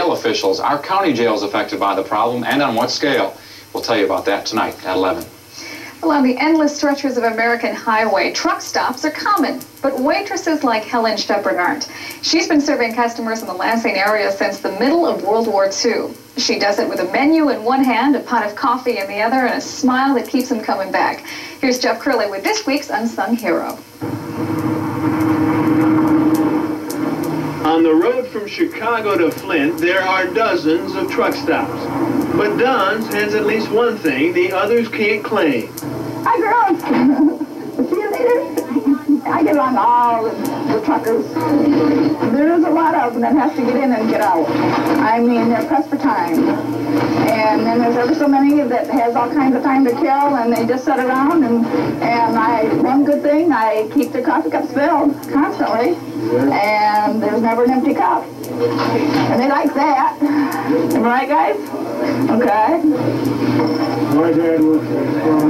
jail officials. Our county jail is affected by the problem, and on what scale? We'll tell you about that tonight at 11. Well, on the endless stretches of American highway, truck stops are common, but waitresses like Helen Shepherd aren't. She's been serving customers in the Lansing area since the middle of World War II. She does it with a menu in one hand, a pot of coffee in the other, and a smile that keeps them coming back. Here's Jeff Curley with this week's Unsung Hero. On the road from Chicago to Flint, there are dozens of truck stops. But Don's has at least one thing the others can't claim. Hi, girls. See you later. I get along all the truckers. There's a lot of them that has to get in and get out. I mean, they're pressed for time. And then there's ever so many that has all kinds of time to kill, and they just sit around. And one good thing, I keep the coffee cups filled constantly, and there's never an empty cup. And they like that. Am I right, guys? Okay.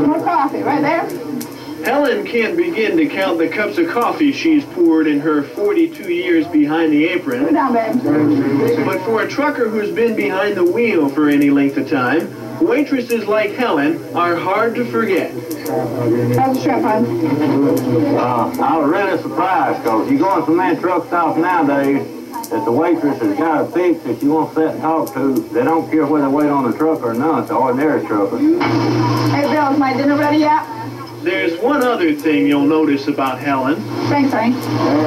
More coffee, right there. Helen can't begin to count the cups of coffee she's poured in her 42 years behind the apron. Sit down, babe. But for a trucker who's been behind the wheel for any length of time, waitresses like Helen are hard to forget. How's the shrimp, hon? I was really surprised, because you go in some man truck stops nowadays that the waitress has got a fix that you want to sit and talk to. They don't care whether they wait on the truck or not, the ordinary trucker. Hey, Bill, is my dinner ready yet? There's one other thing you'll notice about Helen. Thanks, honey.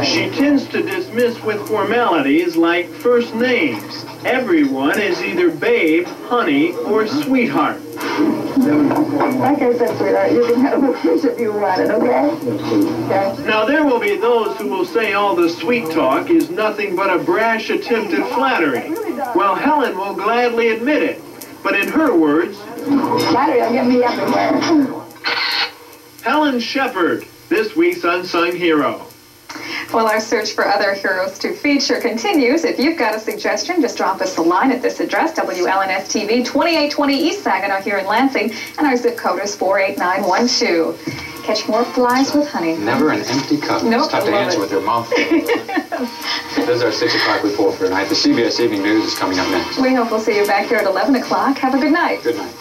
She tends to dismiss with formalities like first names. Everyone is either babe, honey, or sweetheart. Like I said, sweetheart, you can have a fish if you want it, okay? Okay. Now, there will be those who will say all the sweet talk is nothing but a brash attempt at flattery. Well, Helen will gladly admit it. But in her words, flattery will get me everywhere. Helen Shepherd, this week's Unsung Hero. Well, our search for other heroes to feature continues. If you've got a suggestion, just drop us a line at this address, WLNS-TV, 2820 East Saginaw here in Lansing, and our zip code is 48912. Catch more flies with honey. Never an empty cup. Nope, It's tough to answer with your mouth. This is our 6 o'clock report for tonight. The CBS Evening News is coming up next. We hope we'll see you back here at 11 o'clock. Have a good night. Good night.